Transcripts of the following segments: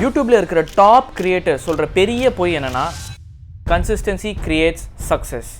யூடியூப்ல இருக்கிற top creator சொல்ற பெரிய பொய் என்னன்னா கன்சிஸ்டன்சி கிரியேட்ஸ் சக்சஸ்.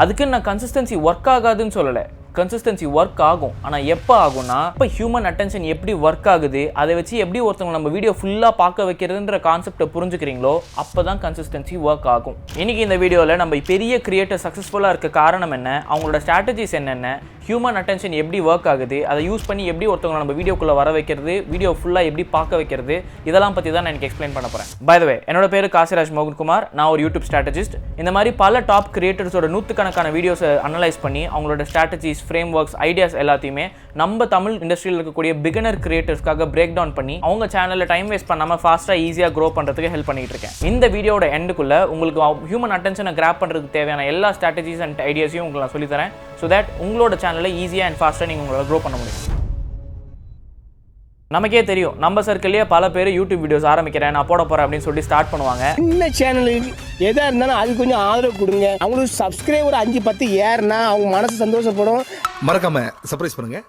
அதுக்கு நான் கன்சிஸ்டன்சி ஒர்க் ஆகாதுன்னு சொல்லலை, கன்சிஸ்டன்சி ஒர்க் ஆகும். ஆனால் எப்போ ஆகும்னா இப்போ ஹியூமன் அட்டென்ஷன் எப்படி ஒர்க் ஆகுது, அதை வச்சு எப்படி ஒருத்தவங்க நம்ம வீடியோ ஃபுல்லாக பார்க்க வைக்கிறதுன்ற கான்செப்டை புரிஞ்சுக்கிறீங்களோ அப்போ தான் கன்சிஸ்டன்சி ஒர்க் ஆகும். இன்னைக்கு இந்த வீடியோவில் நம்ம பெரிய கிரியேட்டர் சக்ஸஸ்ஃபுல்லாக இருக்க காரணம் என்ன, அவங்களோட ஸ்ட்ராட்டஜிஸ் என்னென்ன, ஹியூமன் அட்டென்ஷன் எப்படி ஒர்க் ஆகுது, அதை யூஸ் பண்ணி எப்படி ஒருத்தவங்க நம்ம வீடியோக்குள்ளே வர வைக்கிறது, வீடியோ ஃபுல்லாக எப்படி பார்க்க வைக்கிறது, இதெல்லாம் பற்றி தான் நான் எனக்கு எக்ஸ்பிளைன் பண்ண போகிறேன். பை த வே, என்னோட பேர் காசிராஜ் மோகன்குமார். நான் ஒரு யூடியூப் ஸ்ட்ராட்டஜிஸ்ட். இந்த மாதிரி பல டாப் கிரியேட்டர்ஸோட நூற்றுக்கணக்கான வீடியோஸை அனலைஸ் பண்ணி அவங்களோட ஸ்ட்ராட்டஜிஸ், ஃப்ரேம் ஒர்க்ஸ், ஐடியாஸ் எல்லாத்தையுமே நம்ம தமிழ் இண்டஸ்ட்ரியில் இருக்கக்கூடிய பிகினர் கிரியேட்டர்ஸ்க்காக பிரேக் டவுன் பண்ணி அவங்க சேனலில் டைம் வேஸ்ட் பண்ணாமல் ஃபாஸ்ட்டாக ஈஸியாக க்ரோ பண்ணுறதுக்கு ஹெல்ப் பண்ணிட்டு இருக்கேன். இந்த வீடியோட எண்டுக்குள்ளே உங்களுக்கு ஹியூமன் அட்டென்ஷனை கிராப் பண்ணுறதுக்கு தேவையான எல்லா ஸ்ட்ராட்டஜிஸ் அண்ட் ஐடியாஸையும் உங்களுக்கு நான் சொல்லித்தரேன். ஸோ தட் உங்களோட சேனலில் ஈஸியாக அண்ட் ஃபாஸ்ட்டாக நீங்கள் உங்களை க்ரோ பண்ண முடியும். நமக்கே தெரியும், நம்ம சர்க்கிள்லேயே பல பேர் யூடியூப் வீடியோஸ் ஆரம்பிக்கிறேன், நான் போட போகிறேன் அப்படின்னு சொல்லி ஸ்டார்ட் பண்ணுவாங்க. இந்த சேனலுக்கு எதாக இருந்தாலும் அது கொஞ்சம் ஆதரவு கொடுங்க. அவங்களுக்கு சப்ஸ்கிரைபர் 5-10 ஏறுனா அவங்க மனசு சந்தோஷப்படும். மறக்காம சர்ப்ரைஸ் பண்ணுங்க.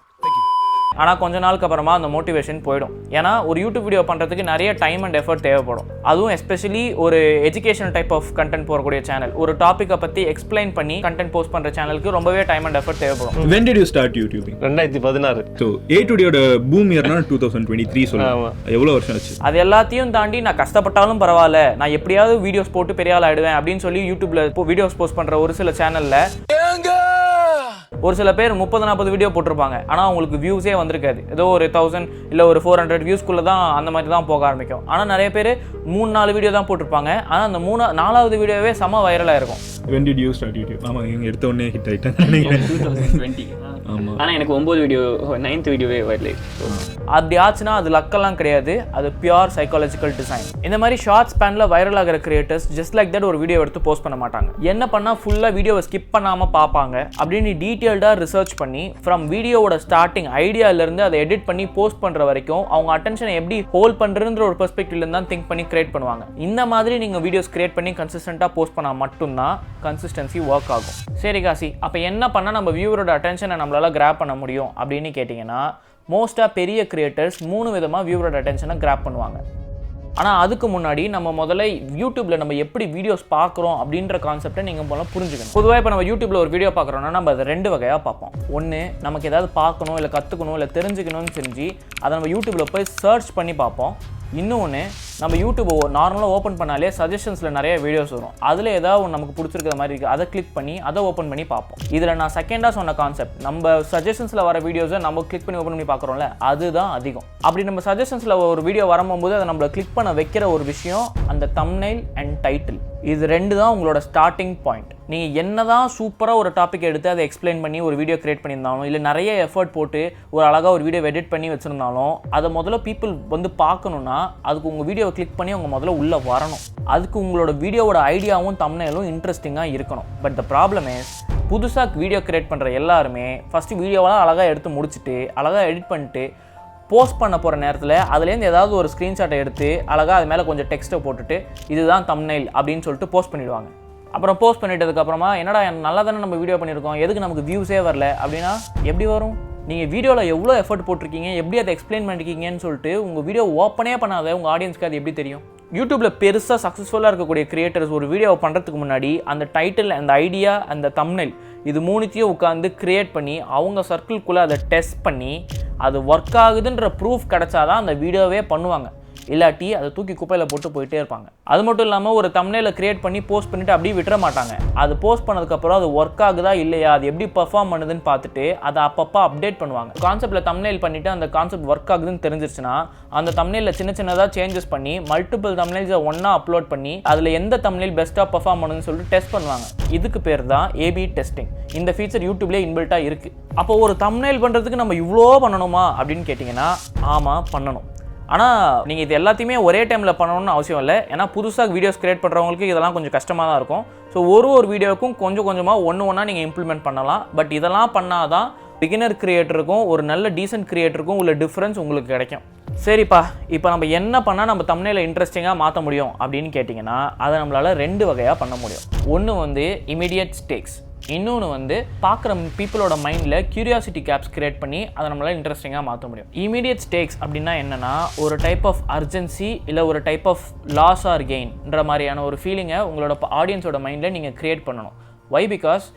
ஆனால் கொஞ்ச நாளுக்கு அப்புறமா அந்த மோட்டிவேஷன் போயிடும். ஏன்னா ஒரு யூடியூப் வீடியோ பண்ணுறதுக்கு நிறைய டைம் அண்ட் எஃபர்ட் தேவைப்படும். அதுவும் எஸ்பெஷலி ஒரு எஜுகேஷன் டைப் ஆஃப் கண்டென்ட் போகக்கூடிய சேனல், ஒரு டாப்பிக்கை பற்றி எக்ஸ்பிளைன் பண்ணி கண்டென்ட் போஸ்ட் பண்ணுற சேனலுக்கு ரொம்பவே டைம் அண்ட் எஃபர்ட் தேவைப்படும். When did you start YouTubing? 2016. So A2Dயோட பூம் இயர்னா 2023 சொல்லுங்க. எவ்வளவு வருஷம் ஆச்சு? அது எல்லாத்தையும் தாண்டி நான் கஷ்டப்பட்டாலும் பரவாயில்ல, நான் எப்படியாவது வீடியோஸ் போட்டு பெரிய ஆள் ஆயிடுவேன் அப்படின்னு சொல்லி யூடியூப்ல வீடியோஸ் போஸ்ட் பண்ற ஒரு சில சேனல்ல ஒரு சில பேர் 30-40 வீடியோ போட்டிருப்பாங்க. ஆனால் அவங்களுக்கு வியூஸே வந்திருக்காது. ஏதோ ஒரு 1000 இல்லை ஒரு 400 வியூஸ்க்குள்ளே தான் அந்த மாதிரி தான் போக ஆரம்பிக்கும். ஆனால் நிறைய பேர் 3-4 வீடியோ தான் போட்டிருப்பாங்க. ஆனால் அந்த 4வது வீடியோவே செம வைரலாக இருக்கும். When did you start YouTube? ஆமா, இங்க எடுத்த உடனே ஹிட் ஆயிட்டேன் நினைக்கிறேன். 2020. ஆமா. ஆனா எனக்கு 9 வீடியோ 9th வீடியோவே வைரல். அப்படி ஆச்சுன்னா அது லக்கெல்லாம் கிடையாது, அது பியூர் சைக்காலஜிக்கல் டிசைன். இந்த மாதிரி ஷார்ட் ஸ்பேனில் வைரல் ஆகிற கிரியேட்டர்ஸ் ஜஸ்ட் லைக் தட் ஒரு வீடியோ எடுத்து போஸ்ட் பண்ண மாட்டாங்க. என்ன பண்ணால் ஃபுல்லாக வீடியோவை ஸ்கிப் பண்ணாமல் பார்ப்பாங்க அப்படின்னு டீட்டெயில்டாக ரிசர்ச் பண்ணி ஃப்ரம் வீடியோவோட ஸ்டார்டிங் ஐடியாவிலேருந்து அதை எடிட் பண்ணி போஸ்ட் பண்ணுற வரைக்கும் அவங்க அட்டென்ஷனை எப்படி ஹோல்ட் பண்ணுறதுன்ற ஒரு பெர்ஸ்பெக்டிவ்லேருந்து தான் திங்க் பண்ணி கிரியேட் பண்ணுவாங்க. இந்த மாதிரி நீங்கள் வீடியோஸ் கிரியேட் பண்ணி கன்சிஸ்டண்ட்டாக போஸ்ட் பண்ணால் மட்டும்தான் கன்சிஸ்டன்சி ஒர்க் ஆகும். சரி காசி, அப்போ என்ன பண்ணால் நம்ம வியூவரோட அட்டென்ஷனை நம்மளால கிராப் பண்ண முடியும் அப்படின்னு கேட்டிங்கன்னா, மோஸ்ட்டாக பெரிய கிரியேட்டர்ஸ் 3 விதமாக வியூவரோட அட்டென்ஷனை கிராப் பண்ணுவாங்க. ஆனால் அதுக்கு முன்னாடி நம்ம முதல்ல யூடியூப்பில் நம்ம எப்படி வீடியோஸ் பார்க்குறோம் அப்படின்ற கான்செப்டை நீங்கள் போல புரிஞ்சுக்கணும். பொதுவாக இப்போ நம்ம யூடியூப்பில் ஒரு வீடியோ பார்க்குறோன்னா நம்ம அதை 2 வகையாக பார்ப்போம். ஒன்று, நமக்கு ஏதாவது பார்க்கணும் இல்லை கற்றுக்கணும் இல்லை தெரிஞ்சுக்கணும்னு தெரிஞ்சு அதை நம்ம யூடியூப்பில் போய் சர்ச் பண்ணி பார்ப்போம். இன்னொன்று, நம்ம யூடியூப்பை நார்மலாக ஓப்பன் பண்ணாலே சஜஷன்ஸில் நிறைய வீடியோஸ் வரும். அதில் ஏதாவது நமக்கு பிடிச்சிருக்கிற மாதிரி இருக்குது, அதை கிளிக் பண்ணி அதை ஓப்பன் பண்ணி பார்ப்போம். இதில் நான் செகண்டாக சொன்ன கான்செப்ட், நம்ம சஜஷன்ஸில் வர வீடியோஸை நம்ம கிளிக் பண்ணி ஓப்பன் பண்ணி பார்க்குறோம்ல, அதுதான் அதிகம். அப்படி நம்ம சஜஷன்ஸில் ஒரு வீடியோ வரும்போது அதை நம்மளை கிளிக் பண்ண வைக்கிற ஒரு விஷயம் அந்த தம்ப்நெயில் அண்ட் டைட்டில். இது 2 தான் உங்களோட ஸ்டார்டிங் பாயிண்ட். நீங்கள் என்ன தான் சூப்பராக ஒரு டாபிக் எடுத்து அதை எக்ஸ்பிளைன் பண்ணி ஒரு வீடியோ கிரியேட் பண்ணியிருந்தாலும், இல்லை நிறைய எஃபர்ட் போட்டு ஒரு அழகாக ஒரு வீடியோ எடிட் பண்ணி வச்சுருந்தாலும், அதை முதல்ல பீப்புள் வந்து பார்க்கணுன்னா அதுக்கு உங்கள் வீடியோவை கிளிக் பண்ணி அவங்க முதல்ல உள்ளே வரணும். அதுக்கு உங்களோட வீடியோவோட ஐடியாவும் தம்ப்நெயிலும் இன்ட்ரெஸ்டிங்காக இருக்கணும். பட் த ப்ராப்ளம் இஸ், புதுசாக வீடியோ கிரியேட் பண்ணுற எல்லாருமே ஃபஸ்ட்டு வீடியோவெல்லாம் அழகாக எடுத்து முடிச்சுட்டு அழகாக எடிட் பண்ணிட்டு போஸ்ட் பண்ண போகிற நேரத்தில் அதுலேருந்து ஏதாவது ஒரு ஸ்க்ரீன்ஷாட்டை எடுத்து அழகாக அது மேலே கொஞ்சம் டெக்ஸ்ட்டை போட்டுட்டு இதுதான் தம்ப்நெயில் அப்படின்னு சொல்லிட்டு போஸ்ட் பண்ணிவிடுவாங்க. அப்புறம் போஸ்ட் பண்ணிட்டதுக்கப்புறமா என்னடா நல்லா தானே நம்ம வீடியோ பண்ணியிருக்கோம், எதுக்கு நமக்கு வியூஸே வரல அப்படின்னா எப்படி வரும்? நீங்கள் வீடியோவில் எவ்வளோ எஃபர்ட் போட்டிருக்கீங்க, எப்படி அதை எக்ஸ்பிளைன் பண்ணிருக்கீங்கன்னு சொல்லிட்டு உங்கள் வீடியோ ஓப்பனே பண்ணாத உங்கள் ஆடியன்ஸ்க்கு அது எப்படி தெரியும்? யூடியூப்பில் பெருசாக சக்ஸஸ்ஃபுல்லாக இருக்கக்கூடிய கிரியேட்டர்ஸ் ஒரு வீடியோவை பண்ணுறதுக்கு முன்னாடி அந்த டைட்டில், அந்த ஐடியா, அந்த தம்ப்நெயில் இது 3த்தையும் உட்காந்து கிரியேட் பண்ணி அவங்க சர்க்கிள்குள்ளே அதை டெஸ்ட் பண்ணி அது ஒர்க் ஆகுதுன்ற ப்ரூஃப் கிடச்சாதான் அந்த வீடியோவே பண்ணுவாங்க. இல்லாட்டி அதை தூக்கி குப்பையில் போட்டு போயிட்டே இருப்பாங்க. அது மட்டும் இல்லாமல் ஒரு தம்ப்நெயிலை கிரியேட் பண்ணி போஸ்ட் பண்ணிவிட்டு அப்படியே விட்டுற மாட்டாங்க. அது போஸ்ட் பண்ணதுக்கப்புறம் அது ஒர்க் ஆகுதா இல்லையா, அது எப்படி பெர்ஃபார்ம் பண்ணுதுன்னு பார்த்துட்டு அதை அப்பப்போ அப்டேட் பண்ணுவாங்க. கான்செப்ட்டில் தம்ப்நெயில் பண்ணிவிட்டு அந்த கான்செப்ட் ஒர்க் ஆகுதுன்னு தெரிஞ்சிருச்சுன்னா அந்த தம்ப்நெயிலில் சின்னதாக சேஞ்சஸ் பண்ணி மல்டிபிள் தம்ப்நெயில்ஸை ஒன்றா அப்லோட் பண்ணி அதில் எந்த தம்ப்நெயில் பெஸ்ட்டாக பெர்ஃபார்ம் பண்ணுதுன்னு சொல்லிட்டு டெஸ்ட் பண்ணுவாங்க. இதுக்கு பேர் தான் ஏபி டெஸ்டிங். இந்த ஃபீச்சர் யூடியூப்லேயே இன்பில்ட்டாக இருக்குது. அப்போ ஒரு தம்ப்நெயில் பண்ணுறதுக்கு நம்ம இவ்வளோ பண்ணணுமா அப்படின்னு கேட்டிங்கன்னா, ஆமாம் பண்ணணும். ஆனால் நீங்கள் இது எல்லாத்தையுமே ஒரே டைமில் பண்ணணும்னு அவசியம் இல்லை. ஏன்னா புதுசாக வீடியோஸ் கிரியேட் பண்ணுறவங்களுக்கு இதெல்லாம் கொஞ்சம் கஷ்டமாக தான் இருக்கும். ஸோ ஒரு வீடியோவுக்கும் கொஞ்சம் கொஞ்சமாக ஒன்றா நீங்கள் இம்ப்ளிமெண்ட் பண்ணலாம். பட் இதெல்லாம் பண்ணால் தான் பிகினர் கிரியேட்டருக்கும் ஒரு நல்ல டீசென்ட் கிரியேட்டருக்கும் உள்ள டிஃப்ரென்ஸ் உங்களுக்கு கிடைக்கும். சரிப்பா, இப்போ நம்ம என்ன பண்ணால் நம்ம தம்ப்நெயிலை இன்ட்ரெஸ்டிங்காக மாற்ற முடியும் அப்படின்னு கேட்டிங்கன்னா, அதை நம்மளால் 2 வகையாக பண்ண முடியும். ஒன்று வந்து இமீடியட் ஸ்டேக்ஸ், இன்னொன்று வந்து பார்க்குற பீப்புளோட மைண்டில் கியூரியாசிட்டி கேப்ஸ் கிரியேட் பண்ணி அதை நம்மளால் இன்ட்ரெஸ்டிங்காக மாற்ற முடியும். இமீடியட் ஸ்டேக்ஸ் அப்படின்னா என்னென்னா ஒரு டைப் ஆஃப் அர்ஜென்சி இல்லை ஒரு டைப் ஆஃப் லாஸ் ஆர் கெயின்ன்ற மாதிரியான ஒரு ஃபீலிங்கை உங்களோட ஆடியன்ஸோட மைண்டில் நீங்கள் கிரியேட் பண்ணணும். வை? பிகாஸ்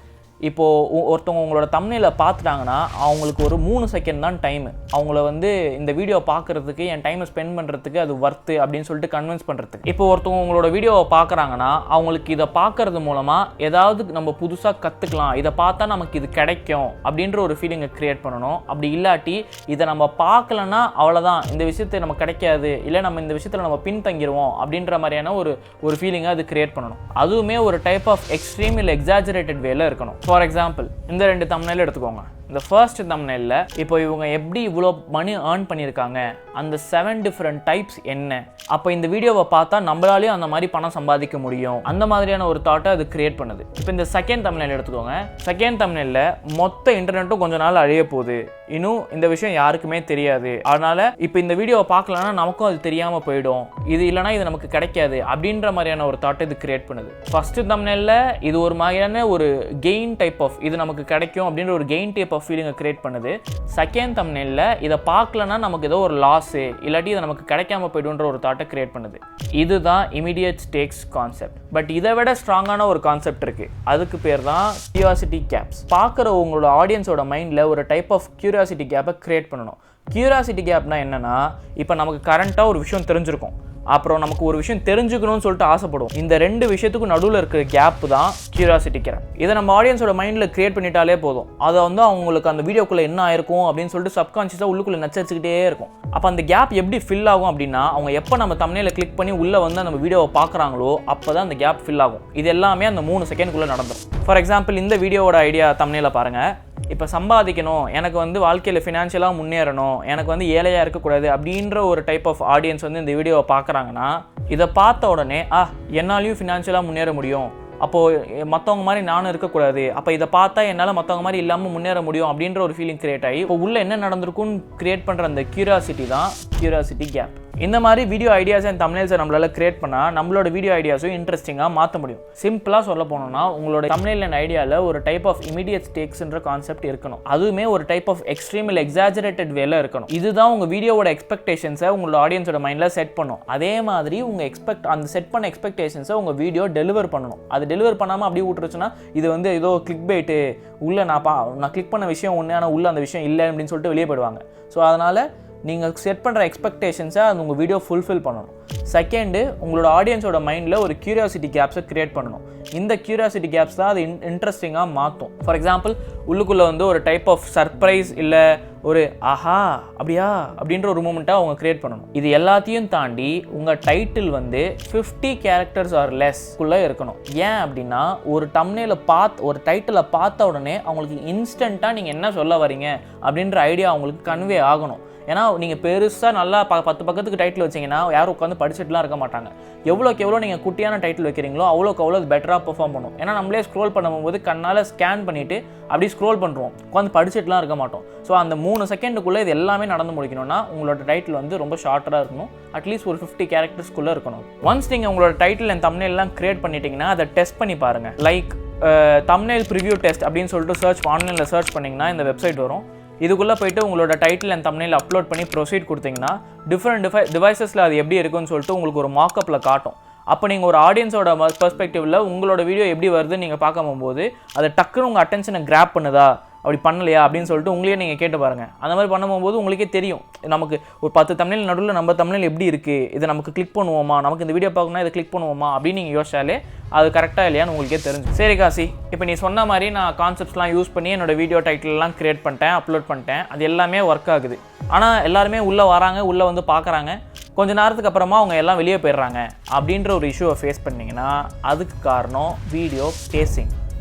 இப்போது ஒருத்தவங்க உங்களோட தம்ப்நெயிலை பார்த்துட்டாங்கன்னா அவங்களுக்கு ஒரு 3 செகண்ட் தான் டைமு. அவங்கள வந்து இந்த வீடியோ பார்க்குறதுக்கு என் டைமை ஸ்பெண்ட் பண்ணுறதுக்கு அது வர்த்து அப்படின்னு சொல்லிட்டு கன்வின்ஸ் பண்ணுறதுக்கு. இப்போ ஒருத்தவங்க உங்களோட வீடியோவை பார்க்குறாங்கன்னா அவங்களுக்கு இதை பார்க்கறது மூலமாக ஏதாவது நம்ம புதுசாக கற்றுக்கலாம், இதை பார்த்தா நமக்கு இது கிடைக்கும் அப்படின்ற ஒரு ஃபீலிங்கை க்ரியேட் பண்ணணும். அப்படி இல்லாட்டி இதை நம்ம பார்க்கலன்னா அவ்வளோதான், இந்த விஷயத்தை நம்ம கிடைக்காது, இல்லை நம்ம இந்த விஷயத்தில் நம்ம பின்தங்கிடுவோம் அப்படின்ற மாதிரியான ஒரு ஃபீலிங்கை அது க்ரியேட் பண்ணணும். அதுவுமே ஒரு டைப் ஆஃப் எக்ஸ்ட்ரீம் இல்லை எக்ஸாஜரேட்டட் வேல இருக்கணும். ஃபார் எக்ஸாம்பிள் இந்த 2 தம்ப்நெயில் எடுத்துக்கோங்க. இந்த ஃபர்ஸ்ட் தம்ப்நெயிலில் இப்போ இவங்க எப்படி இவ்வளோ மணி ஏர்ன் பண்ணியிருக்காங்க, அந்த 7 டிஃப்ரெண்ட் டைப்ஸ் என்ன, அப்போ இந்த வீடியோவை பார்த்தா நம்மளாலேயும் அந்த மாதிரி பணம் சம்பாதிக்க முடியும், அந்த மாதிரியான ஒரு தாட்டை அது கிரியேட் பண்ணுது. இப்போ இந்த செகண்ட் தம்ப்நெயில் எடுத்துக்கோங்க. செகண்ட் தம்ப்நெயிலில் மொத்த இன்டர்நெட்டும் கொஞ்ச நாள் அழிய போகுது, இன்னும் இந்த விஷயம் யாருக்குமே தெரியாது, அதனால இப்போ இந்த வீடியோவை பார்க்கலன்னா நமக்கும் அது தெரியாமல் போயிடும், இது இல்லைனா இது நமக்கு கிடைக்காது அப்படின்ற மாதிரியான ஒரு தாட்டை இது கிரியேட் பண்ணுது. ஃபர்ஸ்ட் தம்ப்நெயிலில் இது ஒரு மாதிரியான ஒரு கெயின் டைப் ஆஃப் இது நமக்கு கிடைக்கும் அப்படின்ற ஒரு கெயின் டைப் ஃபீலிங்கை கிரியேட் பண்ணுது. செகண்ட் தம்ப்நெயில்ல இதை பார்க்கலன்னா நமக்கு ஏதோ ஒரு லாஸு இல்லாட்டி இதை நமக்கு கிடைக்காம போய்டுன்ற ஒரு தாட்டை கிரியேட் பண்ணுது. இதுதான் இமீடியட் ஸ்டேக்ஸ் கான்செப்ட். பட் இதை விட ஸ்ட்ராங்கான ஒரு கான்செப்ட் இருக்கு, அதுக்கு பேர் தான் கியூரியாசிட்டி கேப்ஸ். பார்க்குற உங்களோட ஆடியன்ஸோட மைண்டில் ஒரு டைப் ஆஃப் கியூரியாசிட்டி கேப்பை கிரியேட் பண்ணணும். கியூரியாசிட்டி கேப்னா என்னன்னா, இப்போ நமக்கு கரண்ட்டாக ஒரு விஷயம் தெரிஞ்சிருக்கும், அப்புறம் நமக்கு ஒரு விஷயம் தெரிஞ்சுக்கணும்னு சொல்லிட்டு ஆசைப்படுவோம். இந்த 2 விஷயத்துக்கும் நடுவில் இருக்கிற கேப் தான் கியூரியாசிட்டி கேப். இதை நம்ம ஆடியன்ஸோட மைண்டில் கிரியேட் பண்ணிட்டாலே போதும், அதை வந்து அவங்களுக்கு அந்த வீடியோக்குள்ளே என்ன ஆயிருக்கும் அப்படின்னு சொல்லிட்டு சப்கான்ஷியஸாக உள்ளுக்குள்ளே நச்சரிச்சுக்கிட்டே இருக்கும். அப்போ அந்த கேப் எப்படி ஃபில் ஆகும் அப்படின்னா, அவங்க எப்போ நம்ம தம்ப்நெயிலை கிளிக் பண்ணி உள்ளே வந்து அந்த வீடியோவை பார்க்குறாங்களோ அப்போ தான் அந்த கேப் ஃபில் ஆகும். இது எல்லாமே அந்த 3 செகண்ட்குள்ளே நடந்துடும். ஃபார் எக்ஸாம்பிள் இந்த வீடியோவோட ஐடியா தம்ப்நெயிலை பாருங்கள். இப்போ சம்பாதிக்கணும், எனக்கு வந்து வாழ்க்கையில் ஃபினான்ஷியலாக முன்னேறணும், எனக்கு வந்து ஏழையாக இருக்கக்கூடாது அப்படின்ற ஒரு டைப் ஆஃப் ஆடியன்ஸ் வந்து இந்த வீடியோவை பார்க்குறாங்கன்னா, இதை பார்த்த உடனே என்னாலையும் ஃபினான்ஷியலாக முன்னேற முடியும், அப்போது மற்றவங்க மாதிரி நானும் இருக்கக்கூடாது, அப்போ இதை பார்த்தா என்னால் மற்றவங்க மாதிரி இல்லாமல் முன்னேற முடியும் அப்படின்ற ஒரு ஃபீலிங் கிரியேட் ஆகி இப்போ உள்ளே என்ன நடந்திருக்குன்னு கிரியேட் பண்ணுற அந்த கியூரியாசிட்டி தான் கியூரியாசிட்டி கேப். இந்த மாதிரி வீடியோ ஐடியாஸ் அண்ட் தம்ப்நெயில்ஸை நம்மளால கிரியேட் பண்ணால் நம்மளோட வீடியோ ஐடியாஸும் இன்ட்ரெஸ்டிங்காக மாற்ற முடியும். சிம்பிளாக சொல்ல போனோம்னா உங்களோட தம்ப்நெயில் அண்ட் ஐடியாவில் ஒரு டைப் ஆஃப் இமீடியட் ஸ்டேக்ஸ்ன்ற கான்செப்ட் இருக்கணும். அதுவுமே ஒரு டைப் ஆஃப் எக்ஸ்ட்ரீம் இல்லை எக்ஸாஜரேட்டட் வேல இருக்கணும். இதுதான் உங்கள் வீடியோவோட எக்ஸ்பெக்டேஷன்ஸை உங்களோட ஆடியன்ஸோட மைண்டில் செட் பண்ணும். அதே மாதிரி உங்கள் அந்த செட் பண்ண எக்ஸ்பெக்டேஷன்ஸை உங்கள் வீடியோ டெலிவர் பண்ணணும். அது டெலிவர் பண்ணாமல் அப்படியே விட்டுருச்சுன்னா இது வந்து ஏதோ கிளிக் பைட்டு, உள்ளே நான் கிளிக் பண்ண விஷயம் ஒன்று ஆனால் உள்ளே அந்த விஷயம் இல்லை அப்படின்னு சொல்லிட்டு வெளியே போயிடுவாங்க. ஸோ அதனால் நீங்கள் செட் பண்ணுற எக்ஸ்பெக்டேஷன்ஸை அது உங்கள் வீடியோ ஃபுல்ஃபில் பண்ணணும். செகண்டு, உங்களோட ஆடியன்ஸோட மைண்டில் ஒரு கியூரியாசிட்டி கேப்ஸை கிரியேட் பண்ணணும். இந்த கியூரியாசிட்டி கேப்ஸ் தான் அது இன்ட்ரெஸ்டிங்காக மாற்றும். ஃபார் எக்ஸாம்பிள் உள்ளுக்குள்ளே வந்து ஒரு டைப் ஆஃப் சர்ப்ரைஸ் இல்லை ஒரு ஆஹா அப்படியா அப்படின்ற ஒரு மூமெண்ட்டாக அவங்க கிரியேட் பண்ணணும். இது எல்லாத்தையும் தாண்டி உங்கள் டைட்டில் வந்து 50 கேரக்டர்ஸ் ஆர் லெஸ்க்குள்ளே இருக்கணும். ஏன் அப்படின்னா ஒரு ஒரு டைட்டிலை பார்த்த உடனே அவங்களுக்கு இன்ஸ்டண்ட்டாக நீங்கள் என்ன சொல்ல வரீங்க அப்படின்ற ஐடியா அவங்களுக்கு கன்வே ஆகணும். ஏன்னா நீங்கள் பெருசாக நல்லா 10 பக்கத்துக்கு டைட்டில் வச்சிங்கன்னா யாரும் உட்காந்து படிச்சுட்டுலாம் இருக்க மாட்டாங்க. எவ்வளோக்கு எவ்வளோ நீங்கள் குட்டியான டைட்டில் வைக்கிறீங்களோ அவ்வளோக்கு அவ்வளோ அது பெட்டராக பெர்ஃபார்ம் பண்ணும். ஏன்னா நம்மளே ஸ்க்ரோல் பண்ணும்போது கண்ணால் ஸ்கேன் பண்ணிவிட்டு அப்படி ஸ்க்ரோல் பண்ணுறோம், உட்காந்து படிச்சுட்டுலாம் இருக்க மாட்டோம். ஸோ அந்த 3 செகண்டுக்குள்ளே இது எல்லாமே நடந்து முடிக்கணும்னா உங்களோட டைட்டில் வந்து ரொம்ப ஷார்ட்டராக இருக்கணும். அட்லீஸ்ட் ஒரு 50 கேரக்டர்ஸ்க்குள்ளே இருக்கணும். ஒன்ஸ் நீங்கள் உங்களோட டைட்டில் அண்ட் தம்ப்நெயில்லாம் கிரியேட் பண்ணிட்டீங்கன்னா அதை டெஸ்ட் பண்ணி பாருங்கள். லைக் தம்ப்நெயில் ப்ரிவ்யூ டெஸ்ட் அப்படின்னு சொல்லிட்டு ஆன்லைனில் சர்ச் பண்ணிங்கன்னா இந்த வெப்சைட் வரும். இதுக்குள்ளே போய்ட்டு உங்களோட டைட்டில் அண்ட் தம்ப்நெயில் அப்லோட் பண்ணி ப்ரொசீட் கொடுத்தீங்கன்னா டிஃப்ரெண்ட் டிவைசஸில் அது எப்படி இருக்குன்னு சொல்லிட்டு உங்களுக்கு ஒரு மார்க்கப்பில் காட்டும். அப்போ நீங்கள் ஒரு ஆடியன்ஸோட பெர்ஸ்பெக்டிவில் உங்களோட வீடியோ எப்படி வருதுன்னு நீங்கள் பார்க்க போகும்போது அதை டக்குன்னு உங்கள் அட்டென்ஷனை கிராப் பண்ணுதா, அப்படி பண்ணலையா அப்படின்னு சொல்லிட்டு உங்களையே நீங்கள் கேட்டு பாருங்கள். அந்த மாதிரி பண்ணும்போது உங்களுக்கே தெரியும் நமக்கு ஒரு 10 தம்ப்நெயில் நடுவில் நம்ம தம்ப்நெயில் எப்படி இருக்குது, இதை நமக்கு கிளிக் பண்ணுவோமா, நமக்கு இந்த வீடியோ பார்க்கணும்னா இதை கிளிக் பண்ணுவோமா அப்படின்னு நீங்கள் யோசிச்சாலே அது கரெக்டாக இல்லையான்னு உங்களுக்கே தெரிஞ்சு. சரி காசி, இப்போ நீ சொன்ன மாதிரி நான் கான்செப்ட்ஸ்லாம் யூஸ் பண்ணி என்னோடய வீடியோ டைட்டில்லாம் கிரியேட் பண்ணிட்டேன், அப்லோட் பண்ணிட்டேன், அது எல்லாமே ஒர்க் ஆகுது. ஆனால் எல்லாருமே உள்ளே வராங்க, உள்ளே வந்து பார்க்குறாங்க, கொஞ்ச நேரத்துக்கு அப்புறமா அவங்க எல்லாம் வெளியே போயிடுறாங்க அப்படின்ற ஒரு இஷ்யூவை ஃபேஸ் பண்ணிங்கன்னா அதுக்கு காரணம் வீடியோ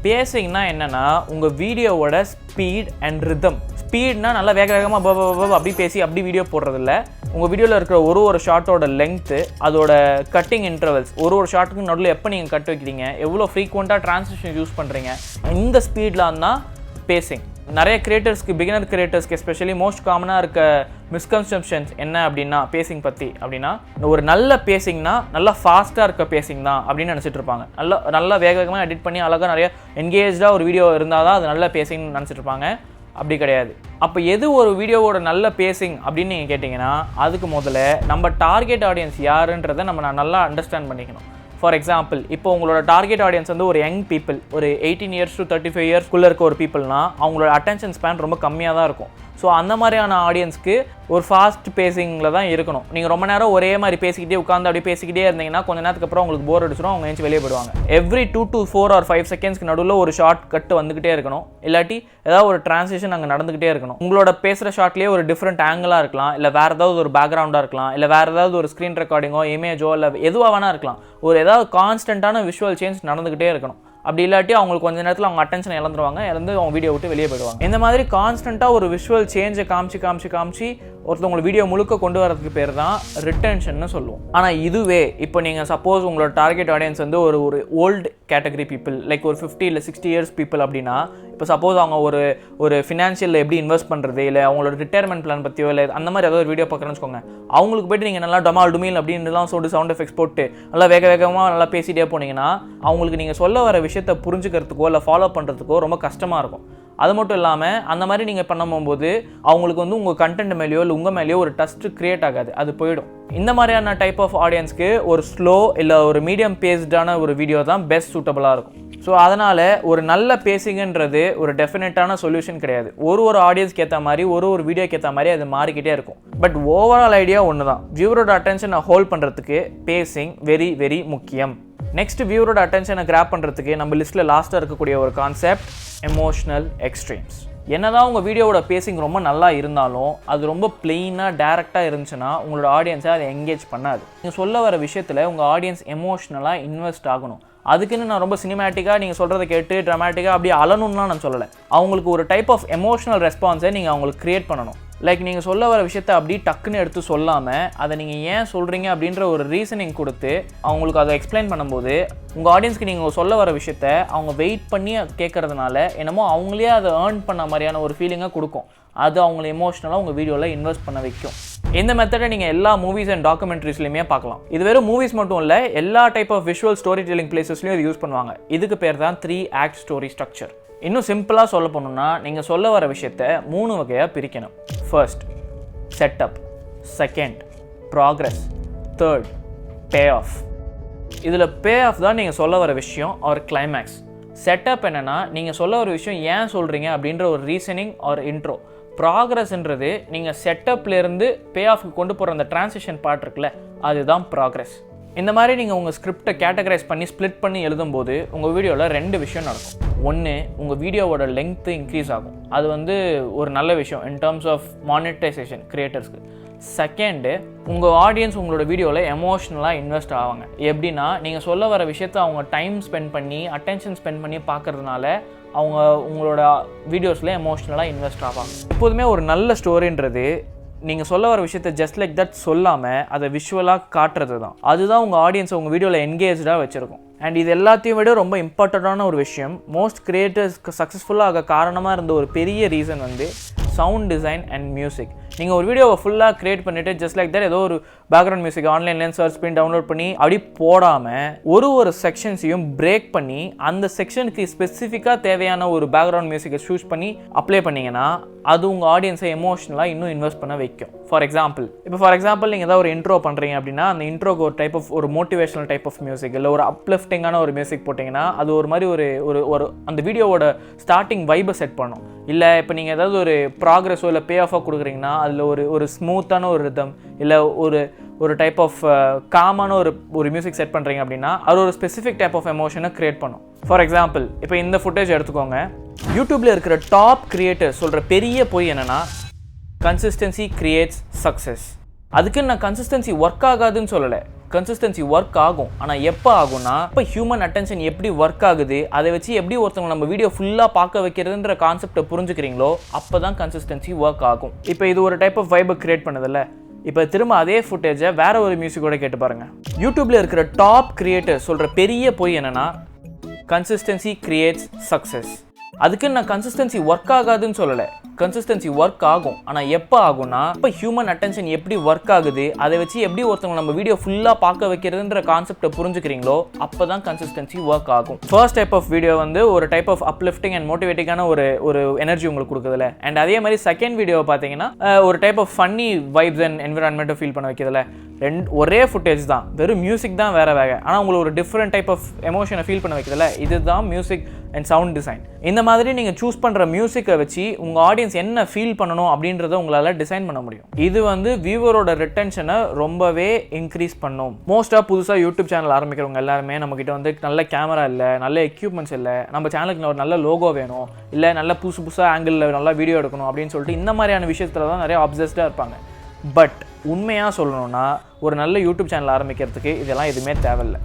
பேசிங்னா என்னென்னா உங்கள் வீடியோவோட ஸ்பீட் அண்ட் ரிதம். ஸ்பீட்னா நல்லா வேகமாக அப்படி பேசி அப்படி வீடியோ போடுறதில்ல. உங்கள் வீடியோவில் இருக்கிற ஒரு ஷார்ட்டோட லெங்க்த்து, அதோட கட்டிங் இன்டர்வல்ஸ், ஒரு ஷார்ட்டுக்கு நடுவில் எப்போ நீங்கள் கட் வைக்கிறீங்க, எவ்வளோ ஃப்ரீக்வெண்ட்டாக ட்ரான்ஸ்லேஷன் யூஸ் பண்ணுறீங்க, இந்த ஸ்பீட்லாம் தான் பேசிங். நிறைய கிரியேட்டர்ஸ்க்கு பிகினர் கிரியேட்டர்ஸ்க்கு எஸ்பெஷலி மோஸ்ட் காமனாக இருக்க மிஸ்கன்செப்ஷன்ஸ் என்ன அப்படின்னா பேசிங் பற்றி அப்படின்னா ஒரு நல்ல பேசிங்னா நல்லா ஃபாஸ்ட்டாக இருக்க பேசிங் தான் அப்படின்னு நினச்சிட்டு இருப்பாங்க. நல்லா வேகமாக எடிட் பண்ணி அழகாக நிறைய என்கேஜாக ஒரு வீடியோ இருந்தால் தான் அது நல்ல பேசிங்னு நினச்சிட்டு இருப்பாங்க. அப்படி கிடையாது. அப்போ எது ஒரு வீடியோவோட நல்ல பேசிங் அப்படின்னு நீங்கள் கேட்டிங்கன்னா அதுக்கு முதல்ல நம்ம டார்கெட் ஆடியன்ஸ் யாருன்றதை நம்ம நல்லா அண்டர்ஸ்டாண்ட் பண்ணிக்கணும். ஃபார் எக்ஸாம்பிள், இப்போ உங்களோட டார்கெட் ஆடியன்ஸ் வந்து ஒரு யங் பீப்புள், ஒரு 18 இயர்ஸ் டு 35 இயர்ஸ்க்குள்ளே இருக்க ஒரு பீப்புள்னா அவங்களோட அட்டென்ஷன் ஸ்பேன் ரொம்ப கம்மியாக தான் இருக்கும். ஸோ அந்த மாதிரியான ஆடியன்ஸ்க்கு ஒரு ஃபாஸ்ட் பேசிங்கில் தான் இருக்கணும். நீங்கள் ரொம்ப நேரம் ஒரே மாதிரி பேசிக்கிட்டே உட்காந்து அப்படியே பேசிக்கிட்டே இருந்தீங்கன்னா கொஞ்ச நேரத்துக்கு அப்புறம் உங்களுக்கு போர் அடிச்சிடும், அவங்க ஏஞ்சி வெளியே போயிடுவாங்க. எவ்ரி 2 to 4 or 5 செகண்ட்ஸ்க்கு நடுவில் ஒரு ஷார்ட் கட் வந்துக்கிட்டே இருக்கணும். இல்லாட்டி ஏதாவது ஒரு டிரான்சிஷன் அங்கே நடந்துக்கிட்டே இருக்கணும். உங்களோட பேசுகிற ஷார்ட்லேயே ஒரு டிஃப்ரெண்ட் ஆங்கிளாக இருக்கலாம், இல்லை வேறு ஏதாவது ஒரு பேக்ரவுண்டாக இருக்கலாம், இல்லை வேறு ஏதாவது ஒரு ஸ்க்ரீன் ரெக்கார்டிங்கோ இமேஜோ இல்லை எதுவாக வேணா இருக்கலாம். ஒரு ஏதாவது கான்ஸ்டன்ட்டான விஷுவல் சேஞ்ச் நடந்துக்கிட்டே இருக்கணும். அப்படி இல்லாட்டி அவங்களுக்கு கொஞ்ச நேரத்தில் அவங்க அட்டென்ஷன் இழந்துருவாங்க, இழந்து அவங்க வீடியோ விட்டு வெளியே போயிடுவாங்க. இந்த மாதிரி கான்ஸ்டண்ட்டாக ஒரு விஷுவல் சேஞ்சை காமிச்சு ஒருத்தவங்களை வீடியோ முழுக்க கொண்டு வரதுக்கு பேர் தான் ரிட்டென்ஷன்னு சொல்லுவோம். ஆனால் இதுவே இப்போ நீங்கள் சப்போஸ் உங்களோட டார்கெட் ஆடியன்ஸ் வந்து ஒரு ஓல்டு கேட்டகரி பீப்புள், லைக் ஒரு 50 இல்லை 60 இயர்ஸ் பீப்புள் அப்படின்னா, இப்போ சப்போஸ் அவங்க ஒரு ஃபினான்ஷியலில் எப்படி இன்வெஸ்ட் பண்ணுறது, இல்லை அவங்களோட ரிட்டையர்மெண்ட் பிளான் பற்றியோ இல்லை அந்த மாதிரி ஏதாவது ஒரு வீடியோ பார்க்குறேன்னு வச்சுக்கோங்க. அவங்களுக்கு போய்ட்டு நீங்கள் நல்லா டமால் டுமீல் அப்படின்லாம் சவுண்ட் எஃபெக்ட்ஸ் போட்டு நல்லா வேகமாக நல்லா பேசிகிட்டே போனீங்கன்னா அவங்களுக்கு நீங்கள் சொல்ல வர விஷயத்தை புரிஞ்சுக்கிறதுக்கோ இல்லை ஃபாலோ பண்ணுறதுக்கோ ரொம்ப கஷ்டமாக இருக்கும். அது மட்டும் இல்லாமல் அந்த மாதிரி நீங்கள் பண்ணும்போது அவங்களுக்கு வந்து உங்கள் கண்டென்ட் மேலேயோ இல்லை உங்கள் மேலேயோ ஒரு டஸ்ட் கிரியேட் ஆகாது, அது போயிடும். இந்த மாதிரியான டைப் ஆஃப் ஆடியன்ஸ்க்கு ஒரு ஸ்லோ இல்லை ஒரு மீடியம் பேஸ்டான ஒரு வீடியோ தான் பெஸ்ட் சூட்டபுளாக இருக்கும். ஸோ அதனால் ஒரு நல்ல பேசிங்கன்றது ஒரு டெஃபினட்டான சொல்யூஷன் கிடையாது. ஒரு ஆடியன்ஸ்க்கு ஏற்ற மாதிரி ஒரு வீடியோக்கு ஏற்ற மாதிரி அது மாறிக்கிட்டே இருக்கும். பட் ஓவரால் ஐடியா ஒன்று தான். வியூவரோட அட்டென்ஷனை ஹோல்ட் பண்ணுறதுக்கு பேசிங் வெரி வெரி முக்கியம். நெக்ஸ்ட், வியூவரோட அட்டென்ஷனை கிராப் பண்ணுறதுக்கு நம்ம லிஸ்ட்டில் லாஸ்ட்டாக இருக்கக்கூடிய ஒரு கான்செப்ட் எமோஷ்னல் எக்ஸ்ட்ரீம்ஸ். என்னதான் உங்கள் வீடியோவோட பேசிங் ரொம்ப நல்லா இருந்தாலும் அது ரொம்ப பிளெயினாக டேரெக்டாக இருந்துச்சுன்னா உங்களோட ஆடியன்ஸை அதை என்கேஜ் பண்ணாது. நீங்கள் சொல்ல வர விஷயத்தில் உங்கள் ஆடியன்ஸ் எமோஷ்னலாக இன்வெஸ்ட் ஆகணும். அதுக்குன்னு நான் ரொம்ப சினிமேட்டிக்காக நீங்கள் சொல்கிறத கேட்டு ட்ராமேட்டிக்காக அப்படியே அலணும்லாம் நான் சொல்லலை. அவங்களுக்கு ஒரு டைப் ஆஃப் எமோஷ்னல் ரெஸ்பான்ஸை நீங்கள் அவங்களுக்கு க்ரியேட் பண்ணணும். லைக் நீங்கள் சொல்ல வர விஷயத்த அப்படி டக்குன்னு எடுத்து சொல்லாமல் அதை நீங்கள் ஏன் சொல்கிறீங்க அப்படின்ற ஒரு ரீசனிங் கொடுத்து அவங்களுக்கு அதை எக்ஸ்பிளைன் பண்ணும்போது உங்கள் ஆடியன்ஸ்க்கு நீங்கள் சொல்ல வர விஷயத்த அவங்க வெயிட் பண்ணி கேட்கறதுனால என்னமோ அவங்களே அதை ஏர்ன் பண்ண மாதிரியான ஒரு ஃபீலிங்காக கொடுக்கும். அது அவங்களை எமோஷ்னலாக உங்கள் வீடியோவில் இன்வெஸ்ட் பண்ண வைக்கும். இந்த மெத்தடை நீங்கள் எல்லா மூவிஸ் அண்ட் டாக்குமெண்ட்ரிஸ்லையுமே பார்க்கலாம். இது வெறும் மூவிஸ் மட்டும் இல்லை, எல்லா type of visual story telling பிளேசஸ்லையும் இது யூஸ் பண்ணுவாங்க. இதுக்கு பேர் தான் 3 ஆக்ட் ஸ்டோரி ஸ்ட்ரக்சர். இன்னும் சிம்பிளாக சொல்ல போனோம்னா நீங்கள் சொல்ல வர விஷயத்த 3 வகையாக பிரிக்கணும். First, setup. Second, progress. Third, pay off. இதில் பே ஆஃப் தான் நீங்கள் சொல்ல வர விஷயம் ஆர் கிளைமேக்ஸ். செட்டப் என்னென்னா நீங்கள் சொல்ல வர விஷயம் ஏன் சொல்கிறீங்க அப்படின்ற ஒரு ரீசனிங் ஆர் இன்ட்ரோ. ப்ராக்ரஸ்ன்றது நீங்கள் செட்டப்லேருந்து பே ஆஃப்க்கு கொண்டு போகிற அந்த டிரான்சிஷன் பார்ட் இருக்குல்ல, அதுதான் ப்ராக்ரஸ். இந்த மாதிரி நீங்கள் உங்கள் ஸ்கிரிப்டை கேட்டகரைஸ் பண்ணி ஸ்ப்ளிட் பண்ணி எழுதும்போது உங்கள் வீடியோவில் 2 விஷயம் நடக்கும். ஒன்று, உங்கள் வீடியோவோட லெங்க்த்து இன்க்ரீஸ் ஆகும். அது வந்து ஒரு நல்ல விஷயம் இன் டர்ம்ஸ் ஆஃப் மானிட்டைசேஷன் கிரியேட்டர்ஸ்க்கு. செகண்டு, உங்கள் ஆடியன்ஸ் உங்களோட வீடியோவில் எமோஷ்னலாக இன்வெஸ்ட் ஆவாங்க. எப்படின்னா நீங்கள் சொல்ல வர விஷயத்தை அவங்க டைம் ஸ்பெண்ட் பண்ணி அட்டென்ஷன் ஸ்பெண்ட் பண்ணி பார்க்கறதுனால அவங்க உங்களோட வீடியோஸில் எமோஷ்னலாக இன்வெஸ்ட் ஆவாங்க. எப்போதுமே ஒரு நல்ல ஸ்டோரின்றது நீங்கள் சொல்ல வர விஷயத்தை ஜஸ்ட் லைக் தட் சொல்லாமல் அதை விஷுவலாக காட்டுறது தான். அதுதான் உங்கள் ஆடியன்ஸை உங்கள் வீடியோவில் என்கேஜாக வச்சுருக்கும். அண்ட் இது எல்லாத்தையும் விட ரொம்ப இம்பார்ட்டண்ட்டான ஒரு விஷயம், மோஸ்ட் கிரியேட்டர்ஸ்க்கு சக்ஸஸ்ஃபுல்லாக காரணமாக இருந்த ஒரு பெரிய ரீசன் வந்து சவுண்ட் டிசைன் அண்ட் மியூசிக். நீங்கள் ஒரு வீடியோவை ஃபுல்லாக க்ரியேட் பண்ணிவிட்டு ஜஸ்ட் லைக் தட் ஏதோ ஒரு பேக்ரவுண்ட் மியூசிக் ஆன்லைன்லேருந்து சர்ச் பண்ணி டவுன்லோட் பண்ணி அப்படி போடாமல் ஒரு செக்ஷன்ஸையும் பிரேக் பண்ணி அந்த செக்ஷனுக்கு ஸ்பெசிஃபிக்காக தேவையான ஒரு பேக்ரவுண்ட் மியூசிக்கை சூஸ் பண்ணி அப்ளை பண்ணிங்கன்னா அது உங்கள் ஆடியன்ஸை எமோஷ்னலாக இன்னும் இன்வெஸ்ட் பண்ண வைக்கும். ஃபார் எக்ஸாம்பிள் நீங்கள் ஏதாவது ஒரு இன்ட்ரோ பண்ணுறீங்க அப்படின்னா அந்த இன்ட்ரோக்கு ஒரு டைப் ஆஃப் ஒரு மோட்டிவேஷனல் டைப் ஆஃப் மியூசிக் இல்லை ஒரு அப்லிஃப்டிங்கான ஒரு மியூசிக் போட்டிங்கன்னா அது ஒரு மாதிரி ஒரு அந்த வீடியோவோட ஸ்டார்டிங் வைபை செட் பண்ணும். இல்லை இப்போ நீங்கள் ஏதாவது ஒரு ப்ராக்ரஸோ இல்லை பே ஆஃபாக கொடுக்குறீங்கன்னா அதில் ஒரு ஸ்மூத்தான ஒரு ரிதம் இல்லை ஒரு டைப் ஆஃப் காமான ஒரு மியூசிக் செட் பண்ணுறீங்க அப்படின்னா அது ஒரு ஸ்பெசிஃபிக் டைப் ஆஃப் எமோஷனை க்ரியேட் பண்ணும். ஃபார் எக்ஸாம்பிள், இப்போ இந்த ஃபுட்டேஜ் எடுத்துக்கோங்க. யூடியூப்பில் இருக்கிற டாப் கிரியேட்டர் சொல்கிற பெரிய பொய் என்னென்னா கன்சிஸ்டன்சி கிரியேட்ஸ் சக்ஸஸ். அதுக்கு நான் கன்சிஸ்டன்சி ஒர்க் ஆகாதுன்னு சொல்லலை, கன்சிஸ்டன்சி ஒர்க் ஆகும். ஆனால் எப்போ ஆகும்னா இப்போ ஹியூமன் அட்டென்ஷன் எப்படி ஒர்க் ஆகுது, அதை வச்சு எப்படி ஒருத்தவங்க நம்ம வீடியோ ஃபுல்லாக பார்க்க வைக்கிறதுன்ற கான்செப்டை புரிஞ்சுக்கிறீங்களோ அப்போ தான் கன்சிஸ்டன்சி ஒர்க் ஆகும். இப்போ இது ஒரு டைப் ஆஃப் வைபை கிரியேட் பண்ணுதில்ல, இப்போ திரும்ப அதே ஃபுட்டேஜை வேற ஒரு மியூசிக்கோட கேட்டு பாருங்கள். யூடியூப்பில் இருக்கிற டாப் கிரியேட்டர் சொல்கிற பெரிய பொய் என்னென்னா கன்சிஸ்டன்சி கிரியேட்ஸ் சக்ஸஸ். அதுக்கு நான் கன்சிஸ்டன்சி ஒர்க் ஆகாதுன்னு சொல்லலை, கன்சிஸ்டன்சி ஒர்க் ஆகும். ஆனால் எப்போ ஆகும்னா, இப்போ ஹியூமன் அட்டென்ஷன் எப்படி ஒர்க் ஆகுது, அதை வச்சு எப்படி ஒருத்தவங்க நம்ம வீடியோ ஃபுல்லாக பார்க்க வைக்கிறதுன்ற கான்செப்டை புரிஞ்சுக்கிறீங்களோ அப்போ தான் கன்சிஸ்டன்சி ஒர்க் ஆகும். ஃபர்ஸ்ட் டைப் ஆஃப் வீடியோ வந்து ஒரு டைப் ஆஃப் அப்லிஃப்டிங் அண்ட் மோட்டிவேட்டிங்கான ஒரு எனர்ஜி உங்களுக்கு கொடுக்குதுல. அண்ட் அதே மாதிரி செகண்ட் வீடியோவை பார்த்தீங்கன்னா ஒரு type of funny vibes and என்விரான்மெண்ட்டை ஃபீல் பண்ண வைக்கிறதுல. ஒரே ஃபுட்டேஜ் தான், வெறும் மியூசிக் தான் வேற வேற, ஆனால் உங்களுக்கு ஒரு டிஃப்ரெண்ட் டைப் ஆஃப் எமோஷனை ஃபீல் பண்ண வைக்கிறதுல. இதுதான் மியூசிக் அண்ட் சவுண்ட் டிசைன். இந்த மாதிரி நீங்கள் சூஸ் பண்ணுற மியூசிக்கை வச்சு உங்கள் ஆடியன்ஸ் என்ன ஃபீல் பண்ணணும் அப்படின்றத உங்களால் டிசைன் பண்ண முடியும். இது வந்து வியூவரோட ரிட்டென்ஷனை ரொம்பவே இன்க்ரீஸ் பண்ணும். மோஸ்ட்டாக புதுசாக யூடியூப் சேனல் ஆரம்பிக்கிறவங்க எல்லாருமே நம்மக்கிட்ட வந்து நல்ல கேமரா இல்லை, நல்ல எக்யூப்மெண்ட்ஸ் இல்லை, நம்ம சேனலுக்கு ஒரு நல்ல லோகோ வேணும், இல்லை நல்ல புதுசாக ஆங்கிளில் நல்லா வீடியோ எடுக்கணும் அப்படின்னு சொல்லிட்டு இந்த மாதிரியான விஷயத்தில் தான் நிறைய அப்சஸ்டாக இருப்பாங்க. பட் உண்மையாக சொல்லணும்னா ஒரு நல்ல யூடியூப் சேனல் ஆரம்பிக்கிறதுக்கு இதெல்லாம் எதுவுமே தேவையில்லை.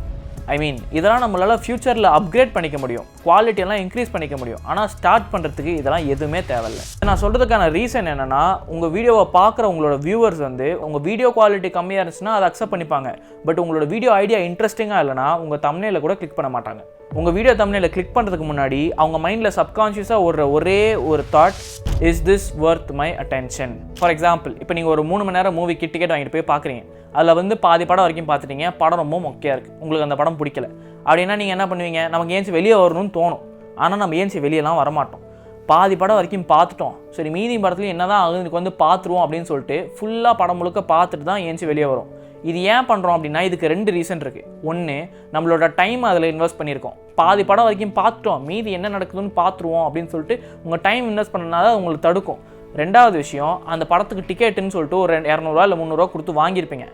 ஐ மீன் இதெல்லாம் நம்மளால் ஃபியூச்சரில் அப்கிரேட் பண்ணிக்க முடியும், குவாலிட்டியெல்லாம் இன்க்ரீஸ் பண்ணிக்க முடியும். ஆனால் ஸ்டார்ட் பண்ணுறதுக்கு இதெல்லாம் எதுவுமே தேவையில்லை. நான் சொல்கிறதுக்கான ரீசன் என்னென்னா, உங்கள் வீடியோவை பார்க்குற உங்களோட வியூவர்ஸ் வந்து உங்கள் வீடியோ குவாலிட்டி கம்மியாக இருந்துச்சுன்னா அதை அக்செப்ட் பண்ணிப்பாங்க. பட் உங்களோட வீடியோ ஐடியா இன்ட்ரெஸ்டிங்காக இல்லைனா உங்கள் தம்ப்நெயிலை கூட கிளிக் பண்ண மாட்டாங்க. உங்கள் வீடியோ தம்ப்நெயிலை கிளிக் பண்ணுறதுக்கு முன்னாடி அவங்க மைண்டில் சப்கான்ஷியஸாக ஒரே ஒரு thought, is this worth my attention? For example, இப்போ நீங்கள் ஒரு 3 மணி நேரம் மூவிக்கு டிக்கெட் வாங்கிட்டு போய் பார்க்குறீங்க. அதில் வந்து பாதி படம் வரைக்கும் பார்த்துட்டீங்க, படம் ரொம்ப மொக்கையாக இருக்குது, உங்களுக்கு அந்த படம் பிடிக்கல அப்படின்னா நீங்கள் என்ன பண்ணுவீங்க? நமக்கு ஏன்ச்சு வெளியே வரணும்னு தோணும், ஆனால் நம்ம ஏன்ச்சு வெளியெல்லாம் வரமாட்டோம். பாதி படம் வரைக்கும் பார்த்துட்டோம், சரி மீதி படத்துலையும் என்ன தான் ஆகுது வந்து பார்த்துருவோம் அப்படின்னு சொல்லிட்டு ஃபுல்லாக படம் முழுக்க பார்த்துட்டு தான் ஏன்ச்சு வெளியே வரும். இது ஏன் பண்ணுறோம் அப்படின்னா இதுக்கு 2 ரீசன் இருக்குது. ஒன்று, நம்மளோட டைம் அதில் இன்வெஸ்ட் பண்ணியிருக்கோம். பாதி படம் வரைக்கும் பார்த்துட்டோம், மீதி என்ன நடக்குதுன்னு பார்த்துருவோம் அப்படின்னு சொல்லிட்டு உங்கள் டைம் இன்வெஸ்ட் பண்ணனால உங்களுக்கு தடுக்கும். 2வது விஷயம், அந்த படத்துக்கு டிக்கெட்டுன்னு சொல்லிட்டு ஒரு 200 இல்லை 300 கொடுத்து வாங்கியிருப்பீங்க.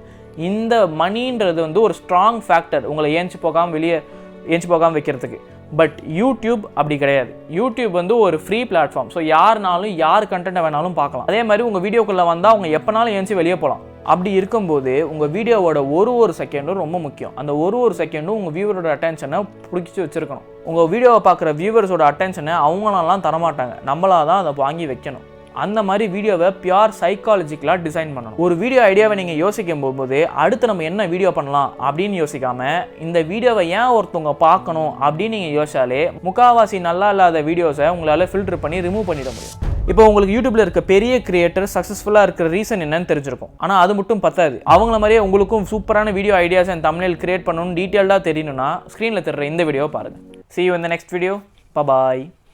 இந்த மணின்றது வந்து ஒரு ஸ்ட்ராங் ஃபேக்டர் உங்களை ஏஞ்சி போகாமல் வைக்கிறதுக்கு. பட் யூடியூப் அப்படி கிடையாது. யூடியூப் வந்து ஒரு ஃப்ரீ பிளாட்ஃபார்ம். ஸோ யாருனாலும் யார் கண்டென்ட்டை வேணாலும் பார்க்கலாம். அதே மாதிரி உங்கள் வீடியோக்குள்ளே வந்தால் அவங்க எப்போனாலும் ஏஞ்சி வெளியே போகலாம். அப்படி இருக்கும்போது உங்கள் வீடியோவோட ஒரு செகண்டும் ரொம்ப முக்கியம். அந்த ஒரு செகண்டும் உங்கள் வியூவரோட அட்டென்ஷனை பிடிச்சி வச்சுருக்கணும். உங்கள் வீடியோவை பார்க்குற வியூவர்ஸோட அட்டென்ஷனை அவங்களாலாம் தரமாட்டாங்க, நம்மளாக தான் அதை வாங்கி வைக்கணும். அந்த மாதிரி வீடியோவை பியூர் சைக்காலஜிக்கலாக டிசைன் பண்ணணும். ஒரு வீடியோ ஐடியாவை நீங்கள் யோசிக்கும் போது அடுத்து நம்ம என்ன வீடியோ பண்ணலாம் அப்படின்னு யோசிக்காமல் இந்த வீடியோவை ஏன் ஒருத்தவங்க பார்க்கணும் அப்படின்னு நீங்கள் யோசிச்சாலே முக்கால்வாசி நல்லா இல்லாத வீடியோஸை உங்களால் ஃபில்டர் பண்ணி ரிமூவ் பண்ணிட முடியும். இப்போ உங்களுக்கு யூடியூப்ல இருக்க பெரிய கிரியேட்டர் சக்ஸஸ்ஃபுல்லாக இருக்கிற ரீசன் என்னன்னு தெரிஞ்சிருக்கும். ஆனால் அது மட்டும் பத்தாது, அவங்கள மாதிரியே உங்களுக்கும் சூப்பரான video ideas and thumbnail create பண்ணணும்னு டீட்டெயில்டாக தெரியணும்னா ஸ்க்ரீனில் தெரிற இந்த வீடியோவை பாருங்கள். See you in the next video. Bye bye.